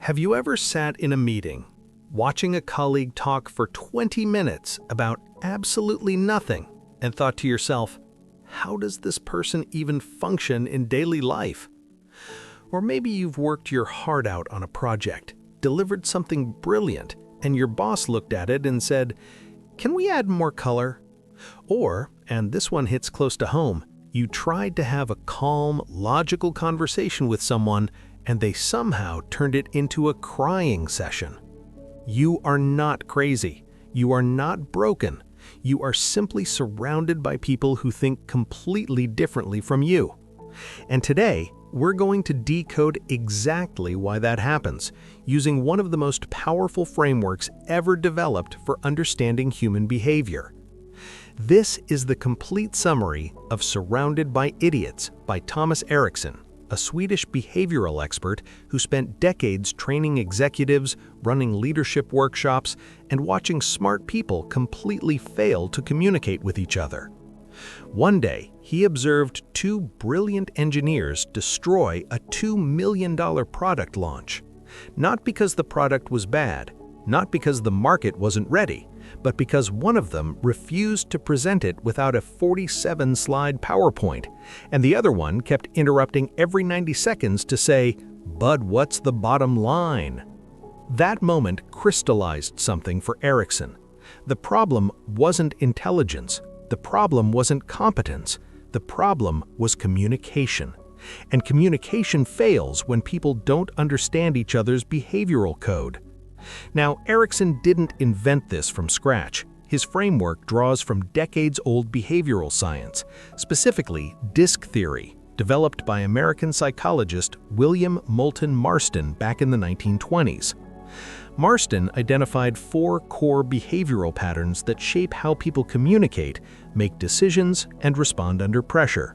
Have you ever sat in a meeting, watching a colleague talk for 20 minutes about absolutely nothing, and thought to yourself, how does this person even function in daily life? Or maybe you've worked your heart out on a project, delivered something brilliant, and your boss looked at it and said, "Can we add more color?" Or, and this one hits close to home, you tried to have a calm, logical conversation with someone, and they somehow turned it into a crying session. You are not crazy. You are not broken. You are simply surrounded by people who think completely differently from you. And today, we're going to decode exactly why that happens, using one of the most powerful frameworks ever developed for understanding human behavior. This is the complete summary of Surrounded by Idiots by Thomas Erikson, a Swedish behavioral expert who spent decades training executives, running leadership workshops, and watching smart people completely fail to communicate with each other. One day, he observed two brilliant engineers destroy a $2 million product launch. Not because the product was bad, not because the market wasn't ready, but because one of them refused to present it without a 47-slide PowerPoint, and the other one kept interrupting every 90 seconds to say, "Bud, what's the bottom line?" That moment crystallized something for Erikson. The problem wasn't intelligence. The problem wasn't competence. The problem was communication. And communication fails when people don't understand each other's behavioral code. Now, Erikson didn't invent this from scratch. His framework draws from decades-old behavioral science, specifically disc theory, developed by American psychologist William Moulton Marston back in the 1920s. Marston identified 4 core behavioral patterns that shape how people communicate, make decisions, and respond under pressure.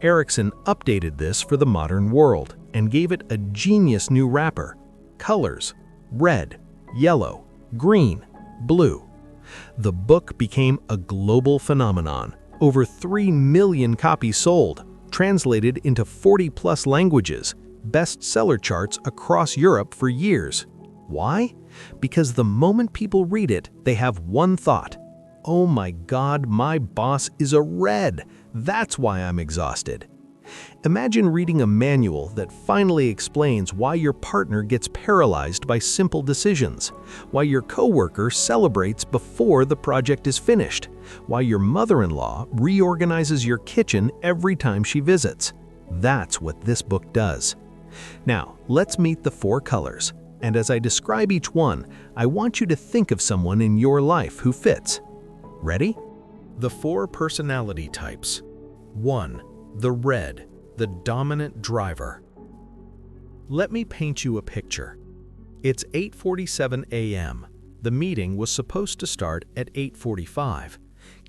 Erikson updated this for the modern world and gave it a genius new wrapper: colors. Red, yellow, green, blue. The book became a global phenomenon. Over 3 million copies sold, translated into 40+ languages, bestseller charts across Europe for years. Why? Because the moment people read it, they have one thought: "Oh my God, my boss is a red. That's why I'm exhausted." Imagine reading a manual that finally explains why your partner gets paralyzed by simple decisions, why your coworker celebrates before the project is finished, why your mother-in-law reorganizes your kitchen every time she visits. That's what this book does. Now, let's meet the 4 colors, and as I describe each one, I want you to think of someone in your life who fits. Ready? The 4 personality types. 1. The red, the dominant driver. Let me paint you a picture. It's 8:47 a.m. The meeting was supposed to start at 8:45.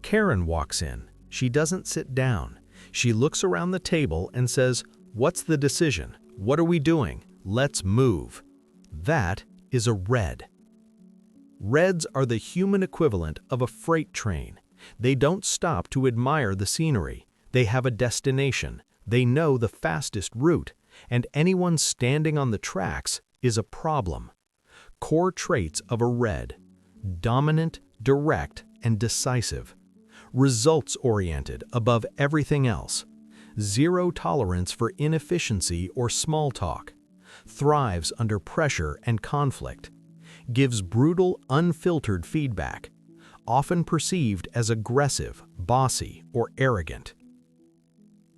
Karen walks in. She doesn't sit down. She looks around the table and says, "What's the decision? What are we doing? Let's move." That is a red. Reds are the human equivalent of a freight train. They don't stop to admire the scenery. They have a destination. They know the fastest route, and anyone standing on the tracks is a problem. Core traits of a red: dominant, direct, and decisive. Results-oriented above everything else. Zero tolerance for inefficiency or small talk. Thrives under pressure and conflict. Gives brutal, unfiltered feedback. Often perceived as aggressive, bossy, or arrogant.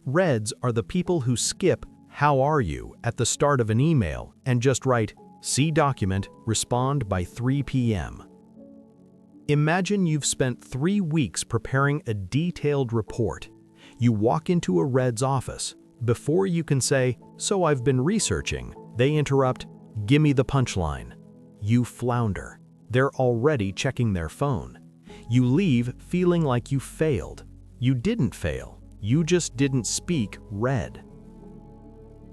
Reds are the people who skip "How are you?" at the start of an email and just write "See document, respond by 3 p.m." Imagine you've spent 3 weeks preparing a detailed report. You walk into a red's office. Before you can say, "So I've been researching," they interrupt, "Gimme the punchline." You flounder. They're already checking their phone. You leave feeling like you failed. You didn't fail. You just didn't speak red.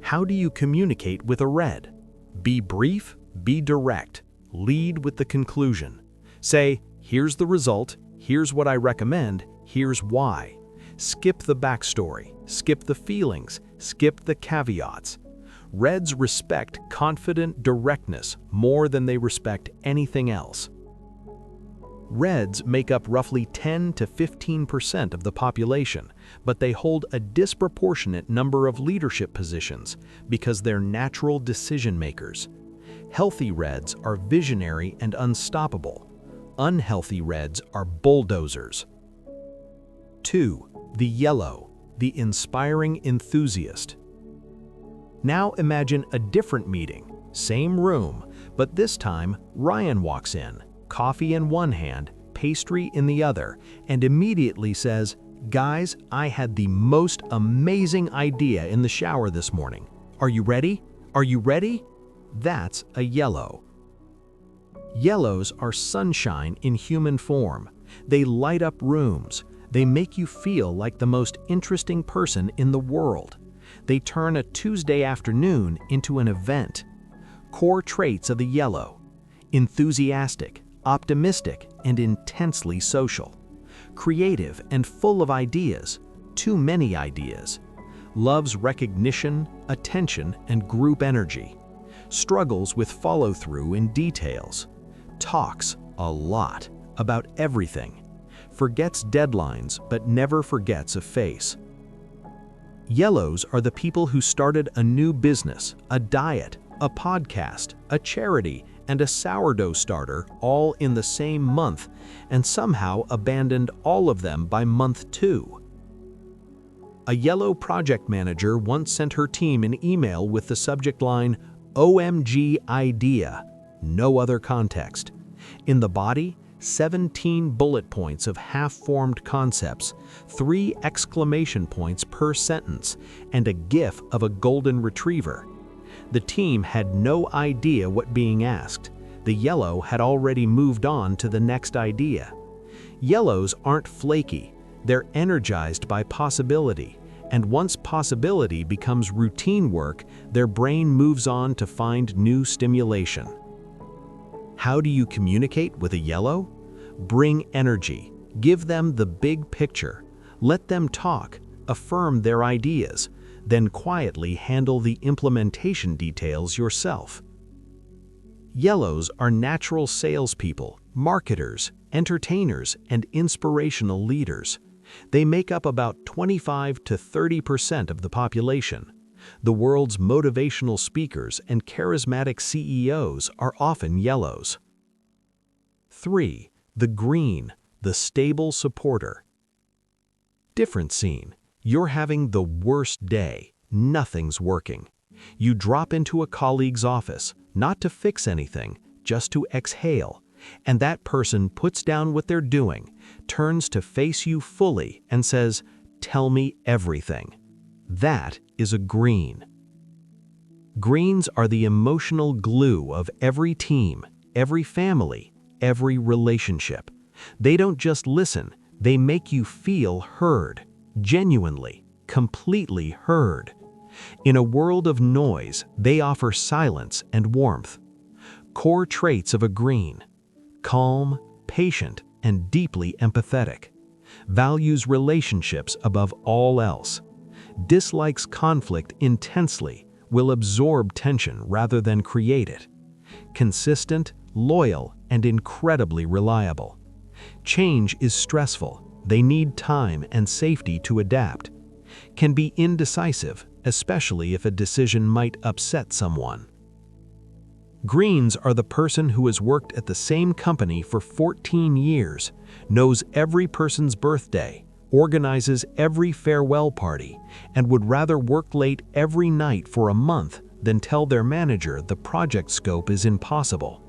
How do you communicate with a red? Be brief, be direct, lead with the conclusion. Say, "Here's the result, here's what I recommend, here's why." Skip the backstory, skip the feelings, skip the caveats. Reds respect confident directness more than they respect anything else. Reds make up roughly 10 to 15% of the population, but they hold a disproportionate number of leadership positions because they're natural decision makers. Healthy Reds are visionary and unstoppable. Unhealthy Reds are bulldozers. 2. The yellow, the inspiring enthusiast. Now imagine a different meeting, same room, but this time Ryan walks in, coffee in one hand, pastry in the other, and immediately says, "Guys, I had the most amazing idea in the shower this morning. Are you ready? Are you ready?" That's a yellow. Yellows are sunshine in human form. They light up rooms. They make you feel like the most interesting person in the world. They turn a Tuesday afternoon into an event. Core traits of the yellow: enthusiastic, optimistic, and intensely social. Creative and full of ideas, too many ideas. Loves recognition, attention, and group energy. Struggles with follow-through in details. Talks a lot about everything. Forgets deadlines but never forgets a face. Yellows are the people who started a new business, a diet, a podcast, a charity, and a sourdough starter all in the same month, and somehow abandoned all of them by month 2. A yellow project manager once sent her team an email with the subject line, "OMG idea," no other context. In the body, 17 bullet points of half-formed concepts, 3 exclamation points per sentence, and a GIF of a golden retriever. The team had no idea what being asked. The yellow had already moved on to the next idea. Yellows aren't flaky, they're energized by possibility, and once possibility becomes routine work, their brain moves on to find new stimulation. How do you communicate with a yellow? Bring energy, give them the big picture, let them talk, affirm their ideas, then quietly handle the implementation details yourself. Yellows are natural salespeople, marketers, entertainers, and inspirational leaders. They make up about 25 to 30% of the population. The world's motivational speakers and charismatic CEOs are often yellows. 3. The green, the stable supporter. Different scene. You're having the worst day. Nothing's working. You drop into a colleague's office, not to fix anything, just to exhale. And that person puts down what they're doing, turns to face you fully, and says, "Tell me everything." That is a green. Greens are the emotional glue of every team, every family, every relationship. They don't just listen, they make you feel heard, genuinely, completely heard. In a world of noise, they offer silence and warmth. Core traits of a green: calm, patient, and deeply empathetic. Values relationships above all else. Dislikes conflict intensely, will absorb tension rather than create it. Consistent, loyal, and incredibly reliable. Change is stressful. They need time and safety to adapt. Can be indecisive, especially if a decision might upset someone. Greens are the person who has worked at the same company for 14 years, knows every person's birthday, organizes every farewell party, and would rather work late every night for a month than tell their manager the project scope is impossible.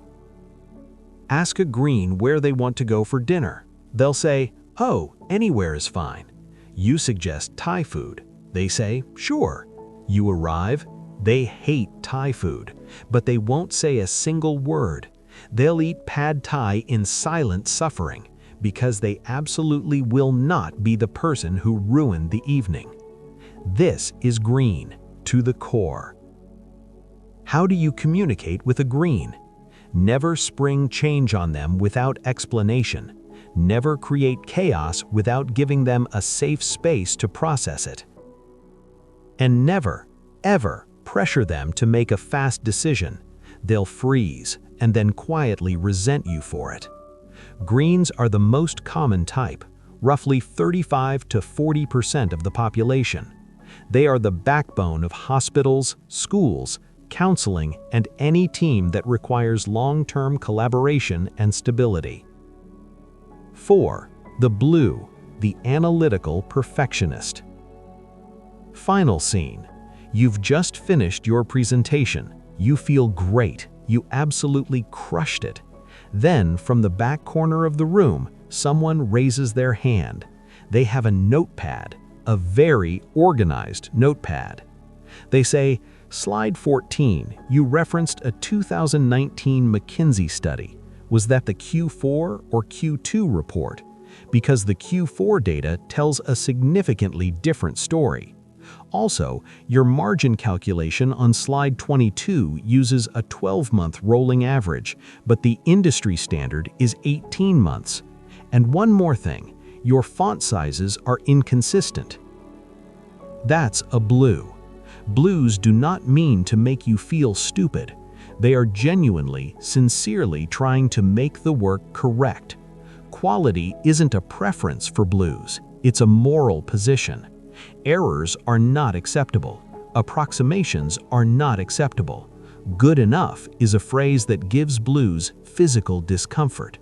Ask a green where they want to go for dinner. They'll say, "Oh, anywhere is fine." You suggest Thai food. They say, "Sure." You arrive. They hate Thai food, but they won't say a single word. They'll eat pad Thai in silent suffering because they absolutely will not be the person who ruined the evening. This is green to the core. How do you communicate with a green? Never spring change on them without explanation. Never create chaos without giving them a safe space to process it. And never, ever Pressure them to make a fast decision. They'll freeze and then quietly resent you for it. Greens are the most common type, roughly 35 to 40% of the population. They are the backbone of hospitals, schools, counseling, and any team that requires long-term collaboration and stability. 4. The blue, the analytical perfectionist. Final scene. You've just finished your presentation. You feel great. You absolutely crushed it. Then, from the back corner of the room, someone raises their hand. They have a notepad, a very organized notepad. They say, "Slide 14, you referenced a 2019 McKinsey study. Was that the Q4 or Q2 report? Because the Q4 data tells a significantly different story. Also, your margin calculation on slide 22 uses a 12-month rolling average, but the industry standard is 18 months. And one more thing, your font sizes are inconsistent." That's a blue. Blues do not mean to make you feel stupid. They are genuinely, sincerely trying to make the work correct. Quality isn't a preference for blues, it's a moral position. Errors are not acceptable. Approximations are not acceptable. Good enough is a phrase that gives blues physical discomfort.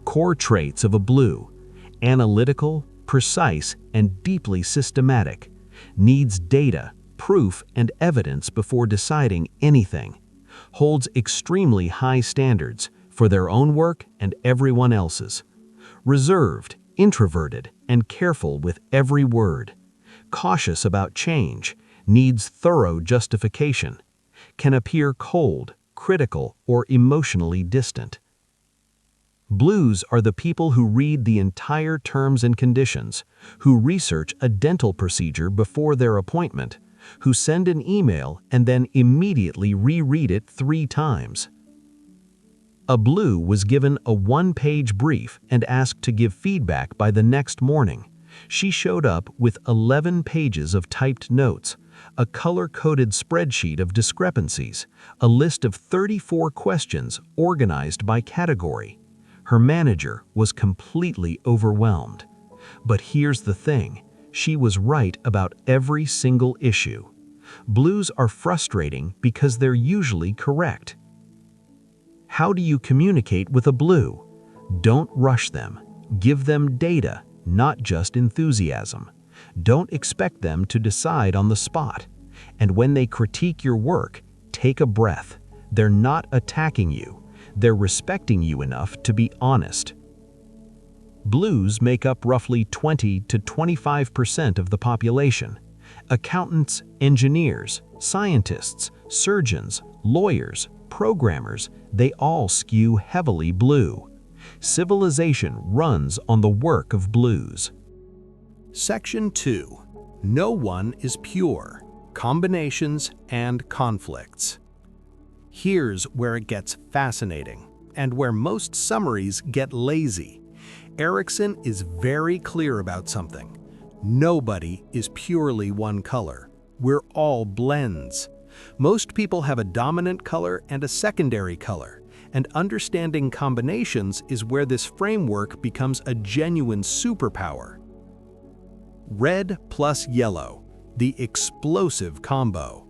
Core traits of a blue: analytical, precise, and deeply systematic. Needs data, proof, and evidence before deciding anything. Holds extremely high standards for their own work and everyone else's. Reserved, introverted, and careful with every word. Cautious about change, needs thorough justification. Can appear cold, critical, or emotionally distant. Blues are the people who read the entire terms and conditions, who research a dental procedure before their appointment, who send an email and then immediately reread it 3 times. A blue was given a 1-page brief and asked to give feedback by the next morning. She showed up with 11 pages of typed notes, a color-coded spreadsheet of discrepancies, a list of 34 questions organized by category. Her manager was completely overwhelmed. But here's the thing, she was right about every single issue. Blues are frustrating because they're usually correct. How do you communicate with a blue? Don't rush them. Give them data, not just enthusiasm. Don't expect them to decide on the spot. And when they critique your work, take a breath. They're not attacking you. They're respecting you enough to be honest. Blues make up roughly 20 to 25% of the population. Accountants, engineers, scientists, surgeons, lawyers, programmers, they all skew heavily blue. Civilization runs on the work of blues. Section 2. No one is pure. Combinations and conflicts. Here's where it gets fascinating, and where most summaries get lazy. Erikson is very clear about something. Nobody is purely one color. We're all blends. Most people have a dominant color and a secondary color, and understanding combinations is where this framework becomes a genuine superpower. Red plus yellow, the explosive combo.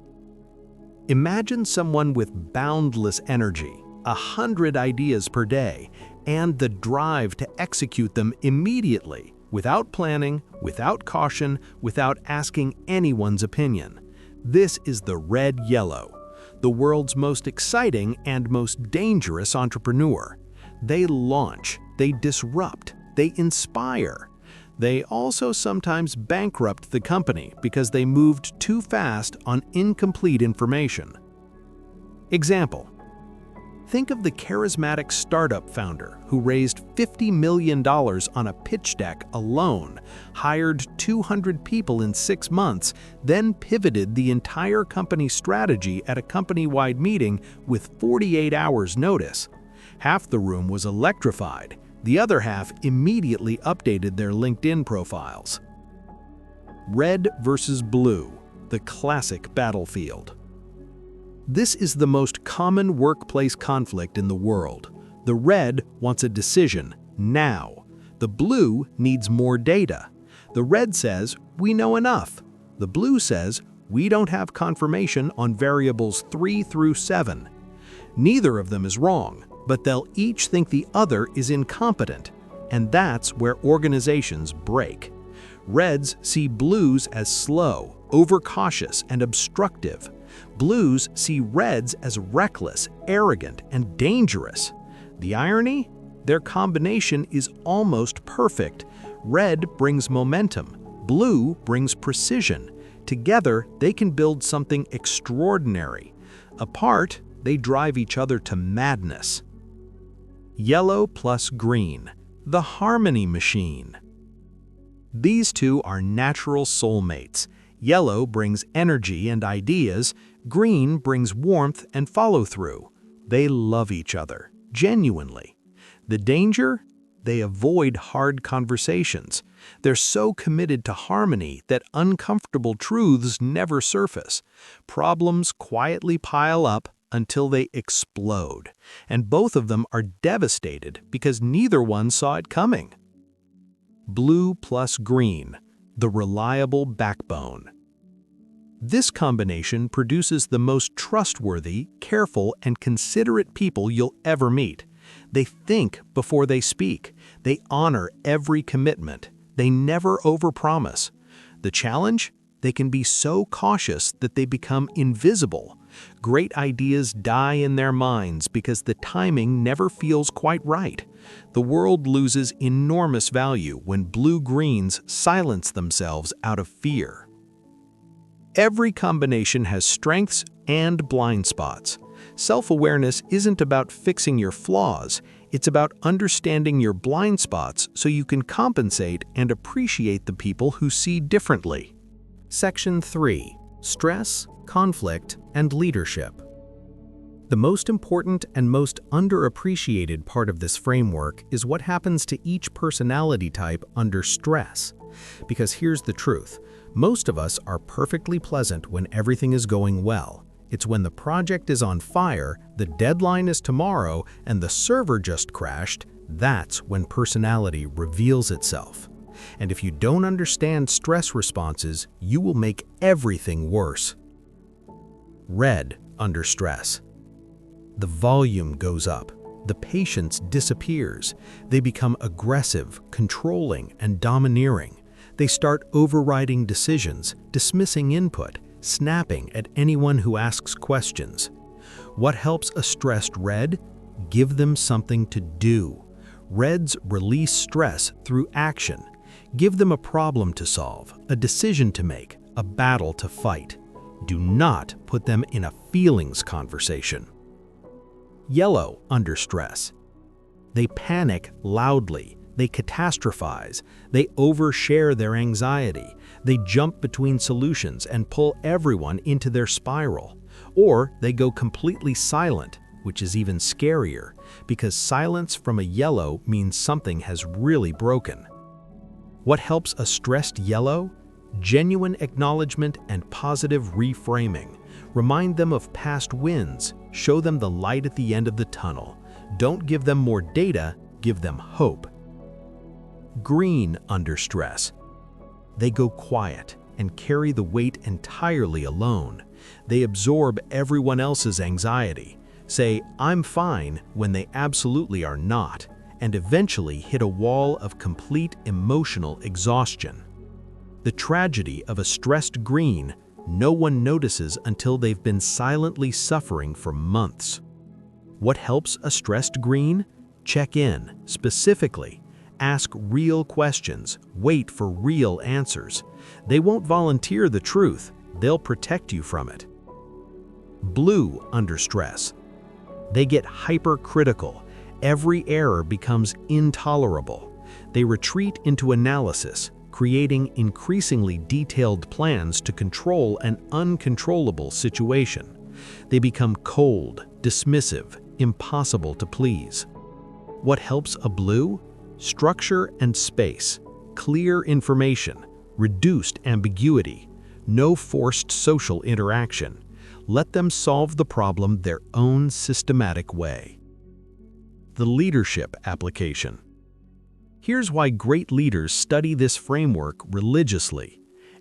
Imagine someone with boundless energy, 100 ideas per day, and the drive to execute them immediately, without planning, without caution, without asking anyone's opinion. This is the red-yellow, the world's most exciting and most dangerous entrepreneur. They launch, they disrupt, they inspire. They also sometimes bankrupt the company because they moved too fast on incomplete information. Example: think of the charismatic startup founder who raised $50 million on a pitch deck alone, hired 200 people in 6 months, then pivoted the entire company's strategy at a company-wide meeting with 48 hours notice. Half the room was electrified. The other half immediately updated their LinkedIn profiles. Red versus blue, the classic battlefield. This is the most common workplace conflict in the world. The red wants a decision now. The blue needs more data. The red says, "We know enough." The blue says, "We don't have confirmation on variables 3 through 7. Neither of them is wrong, but they'll each think the other is incompetent. And that's where organizations break. Reds see blues as slow, overcautious, and obstructive. Blues see reds as reckless, arrogant, and dangerous. The irony? Their combination is almost perfect. Red brings momentum. Blue brings precision. Together, they can build something extraordinary. Apart, they drive each other to madness. Yellow plus green, the harmony machine. These two are natural soulmates. Yellow brings energy and ideas. Green brings warmth and follow-through. They love each other, genuinely. The danger? They avoid hard conversations. They're so committed to harmony that uncomfortable truths never surface. Problems quietly pile up until they explode, and both of them are devastated because neither one saw it coming. Blue plus green, the reliable backbone. This combination produces the most trustworthy, careful, and considerate people you'll ever meet. They think before they speak. They honor every commitment. They never overpromise. The challenge? They can be so cautious that they become invisible. Great ideas die in their minds because the timing never feels quite right. The world loses enormous value when blue-greens silence themselves out of fear. Every combination has strengths and blind spots. Self-awareness isn't about fixing your flaws, it's about understanding your blind spots so you can compensate and appreciate the people who see differently. Section 3. Stress, Conflict, and Leadership. The most important and most underappreciated part of this framework is what happens to each personality type under stress. Because here's the truth, most of us are perfectly pleasant when everything is going well. It's when the project is on fire, the deadline is tomorrow, and the server just crashed, that's when personality reveals itself. And if you don't understand stress responses, you will make everything worse. Red under stress. The volume goes up. The patience disappears. They become aggressive, controlling, and domineering. They start overriding decisions, dismissing input, snapping at anyone who asks questions. What helps a stressed red? Give them something to do. Reds release stress through action. Give them a problem to solve, a decision to make, a battle to fight. Do not put them in a feelings conversation. Yellow under stress. They panic loudly. They catastrophize. They overshare their anxiety. They jump between solutions and pull everyone into their spiral. Or they go completely silent, which is even scarier, because silence from a yellow means something has really broken. What helps a stressed yellow? Genuine acknowledgement and positive reframing. Remind them of past wins. Show them the light at the end of the tunnel. Don't give them more data, give them hope. Green under stress. They go quiet and carry the weight entirely alone. They absorb everyone else's anxiety, say, "I'm fine," when they absolutely are not, and eventually hit a wall of complete emotional exhaustion. The tragedy of a stressed green, no one notices until they've been silently suffering for months. What helps a stressed green? Check in, specifically. Ask real questions, wait for real answers. They won't volunteer the truth, they'll protect you from it. Blue under stress. They get hypercritical. Every error becomes intolerable. They retreat into analysis, creating increasingly detailed plans to control an uncontrollable situation. They become cold, dismissive, impossible to please. What helps a blue? Structure and space, clear information, reduced ambiguity. No forced social interaction. Let them solve the problem their own systematic way. The leadership application. Here's why great leaders study this framework religiously.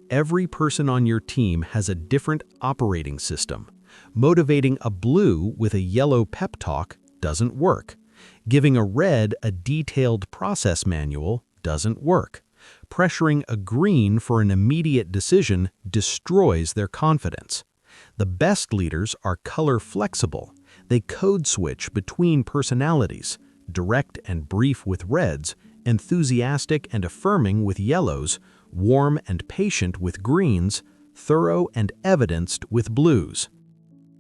Every person on your team has a different operating system. Motivating a blue with a yellow pep talk doesn't work. Giving a red a detailed process manual doesn't work. Pressuring a green for an immediate decision destroys their confidence. The best leaders are color flexible. They code switch between personalities, direct and brief with reds, enthusiastic and affirming with yellows, warm and patient with greens, thorough and evidenced with blues.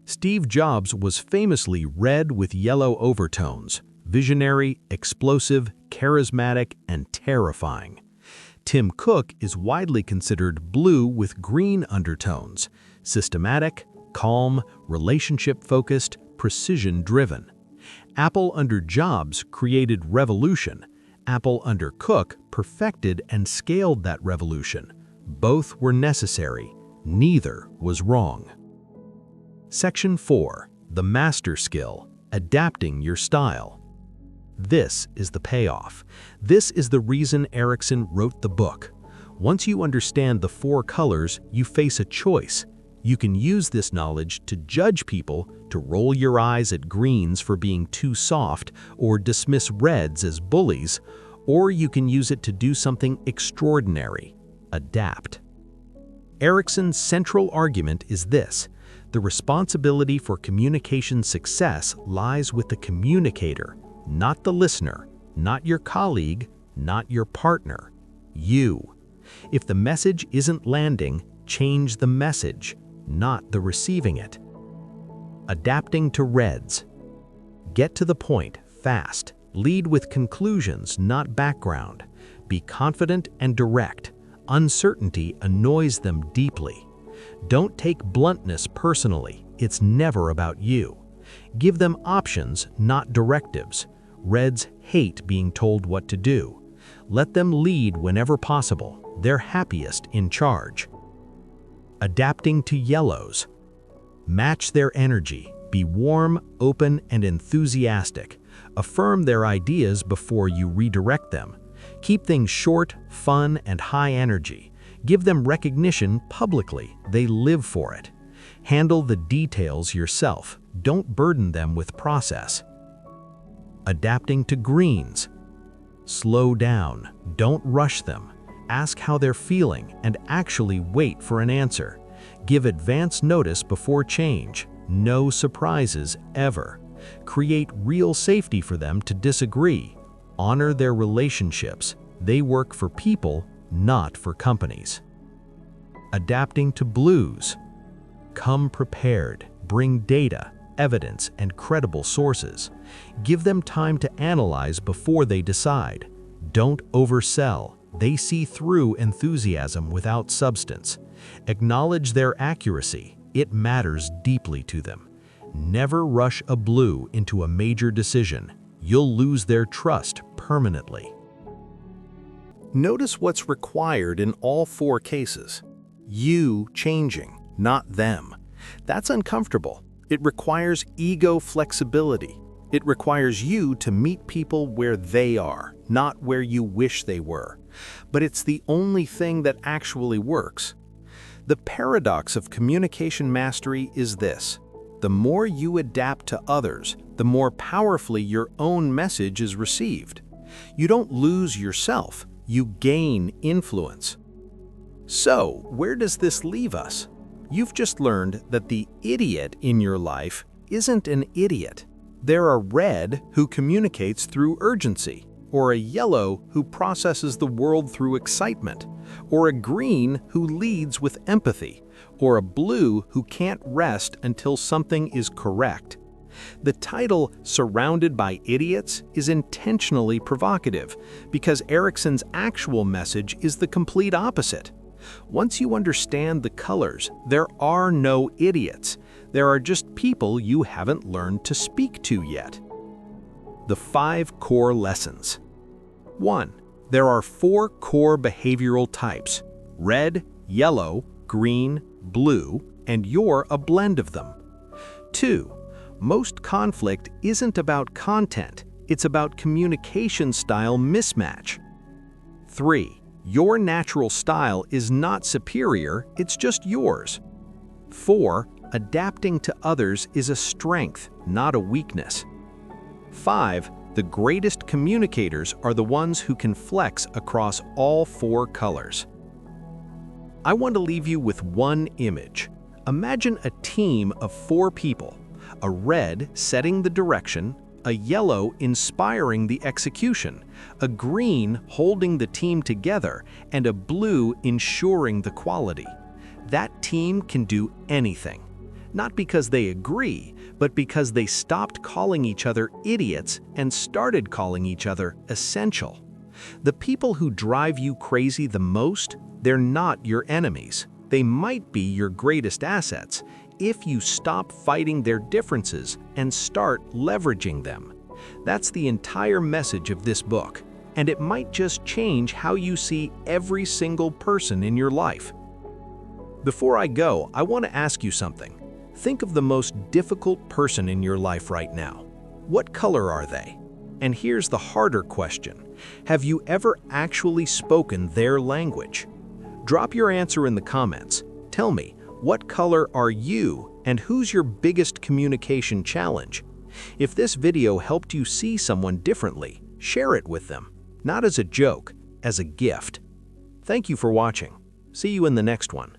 Steve Jobs was famously red with yellow overtones, visionary, explosive, charismatic, and terrifying. Tim Cook is widely considered blue with green undertones, systematic, calm, relationship-focused, precision-driven. Apple under Jobs created revolution. Apple under Cook perfected and scaled that revolution. Both were necessary. Neither was wrong. Section 4. The master skill, adapting your style. This is the payoff. This is the reason Erikson wrote the book. Once you understand the 4 colors, you face a choice. You can use this knowledge to judge people, to roll your eyes at greens for being too soft, or dismiss reds as bullies, or you can use it to do something extraordinary, adapt. Erikson's central argument is this: the responsibility for communication success lies with the communicator, not the listener, not your colleague, not your partner, you. If the message isn't landing, change the message, not the receiving it. Adapting to reds. Get to the point, fast. Lead with conclusions, not background. Be confident and direct. Uncertainty annoys them deeply. Don't take bluntness personally. It's never about you. Give them options, not directives. Reds hate being told what to do. Let them lead whenever possible. They're happiest in charge. Adapting to yellows. Match their energy. Be warm, open, and enthusiastic. Affirm their ideas before you redirect them. Keep things short, fun, and high energy. Give them recognition publicly. They live for it. Handle the details yourself. Don't burden them with process. Adapting to greens. Slow down. Don't rush them. Ask how they're feeling and actually wait for an answer. Give advance notice before change. No surprises ever. Create real safety for them to disagree. Honor their relationships. They work for people, not for companies. Adapting to blues. Come prepared. Bring data, evidence, and credible sources. Give them time to analyze before they decide. Don't oversell. They see through enthusiasm without substance. Acknowledge their accuracy. It matters deeply to them. Never rush a blue into a major decision. You'll lose their trust permanently. Notice what's required in all 4 cases. You changing, not them. That's uncomfortable. It requires ego flexibility. It requires you to meet people where they are, not where you wish they were. But it's the only thing that actually works. The paradox of communication mastery is this: the more you adapt to others, the more powerfully your own message is received. You don't lose yourself, you gain influence. So, where does this leave us? You've just learned that the idiot in your life isn't an idiot. They're a red who communicates through urgency, or a yellow who processes the world through excitement, or a green who leads with empathy, or a blue who can't rest until something is correct. The title, Surrounded by Idiots, is intentionally provocative because Erikson's actual message is the complete opposite. Once you understand the colors, there are no idiots. There are just people you haven't learned to speak to yet. The 5 core lessons. 1. There are 4 core behavioral types: red, yellow, green, blue, and you're a blend of them. 2. Most conflict isn't about content, it's about communication style mismatch. 3. Your natural style is not superior, it's just yours. 4. Adapting to others is a strength, not a weakness. 5. The greatest communicators are the ones who can flex across all 4 colors. I want to leave you with one image. Imagine a team of 4 people, a red setting the direction, a yellow inspiring the execution, a green holding the team together, and a blue ensuring the quality. That team can do anything. Not because they agree, but because they stopped calling each other idiots and started calling each other essential. The people who drive you crazy the most, they're not your enemies. They might be your greatest assets if you stop fighting their differences and start leveraging them. That's the entire message of this book, and it might just change how you see every single person in your life. Before I go, I want to ask you something. Think of the most difficult person in your life right now. What color are they? And here's the harder question. Have you ever actually spoken their language? Drop your answer in the comments. Tell me, what color are you and who's your biggest communication challenge? If this video helped you see someone differently, share it with them. Not as a joke, as a gift. Thank you for watching. See you in the next one.